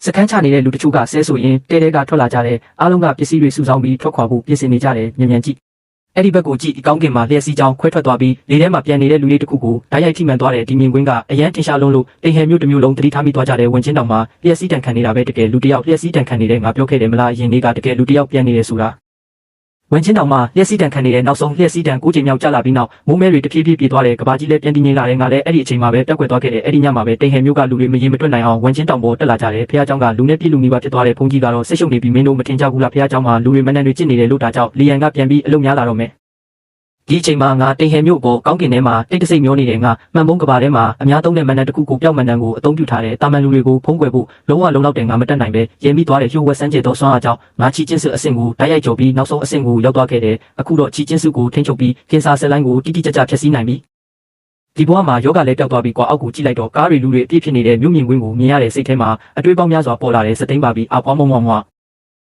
စခန်းချနေတဲ့လူတချို့ကဆဲဆိုရင်တဲတဲကထွက်လာကြတယ်အားလုံးကပစ္စည်းတွေစုဆောင်းပြီးထွက်ခွာဖို့ပြင်ဆင်နေကြတယ်မြန်ကြည့်အဲ့ဒီဘက်ကိုကြည့်ကောင်းကင်မှာလျှက်စီးကြောင်းခွဲထွက်သွားပြီးလေထဲမှာပြန်နေတဲ့လူလေးတစ်ခုကိုဓာတ်ရိုက်ထိမှန်သွားတဲ့ဒီမြင်ကွင်းကအရန်တင်ရှားလုံးလို့တိမ်ဟဲမျိုးတစ်မျိုးလုံးတတိထားမိသွားကြတဲ့ဝင်ချင်းတောင်မှာလျှက်စီးတန်ခံနေတာပဲတကယ်လူတစ်ယောက်လျှက်စီးတန်ခံနေတဲ့ငါပြောခဲ့တယ်မလားအရင်နေ့ကတကယ်လူတစ်ယောက်ပြန်နေတယ်ဆိုတာဝင်ချင်းတောင်မှာလျှက်စီးတန်ခံနေတဲ့နောက်ဆုံးလျှက်စီးတန်9ချိန်မြောက်ကျလာပြီးနောက်မိုးမဲတွေတဖြည်းဖြည်းပြေးသွားတယ်ကဘာကြီးလည်းပြန်တည်ငြိမ်လာတယ်ငါလည်းအဲ့ဒီအချိန်မှာပဲတက်ကွယ်သွားခဲ့တယ်အဲ့ဒီညမှာပဲတိမ်ဟဲမျိုးကလူတွေမရင်မတွက်နိုင်အောင်ဝင်ချင်းတောင်ပေါ်တက်လာကြတယ်ဖះเจ้าကလူနဲ့ပြည်လူနီးပါဖြစ်သွားတဲ့ဘုန်းကြီးကတော့ဆက်ရှုပ်နေပြီးမင်းတို့မထင်ကြဘူးလားဖះเจ้าမှာလူတွေမနှံ့တွေကျစ်နေတယ်လို့ဒါကြောင့်လီယန်ကပြန်ပြီးအလုပ်များလာတော့မယ်ဒီအချိန်မှာငါတိမ်ဟဲမျိုးကိုကောင်းကင်ထဲမှာတိတ်တဆိတ်မျောနေတယ်ငါမှန်ပုံးကဘာထဲမှာအများသုံးတဲ့မန်နန်တစ်ခုကိုပျောက်မန်နန်ကိုအသုံးပြုထားတယ်တာမန်လူတွေကိုဖုံးကွယ်ဖို့လုံးဝလုံလောက်တယ်ငါမတက်နိုင်ပဲရင်ပြီးသွားတဲ့ရိုးဝက်ဆန်းကျဲသောဆွမ်းအားကြောင့်ငါချီချင်းစုအဆင့်ကိုတိုက်ရိုက်ကျော်ပြီးနောက်ဆုံးအဆင့်ကိုရောက်သွားခဲ့တယ်အခုတော့ချီချင်းစုကိုထိန်းချုပ်ပြီးကင်ဆာဆဲလိုင်းကိုတိတိကျကျဖျက်ဆီးနိုင်ပြီဒီဘဝမှာယောဂလည်းပျောက်သွားပြီးကွာအောက်ကိုကြည့်လိုက်တော့ကားတွေလူတွေအပြည့်ဖြစ်နေတဲ့မြို့မြင်ကွင်းကိုမြင်ရတဲ့စိတ်ထဲမှာအတွေးပေါင်းများစွာပေါ်လာတဲ့စသိမ်းပါပြီးအပွားမွား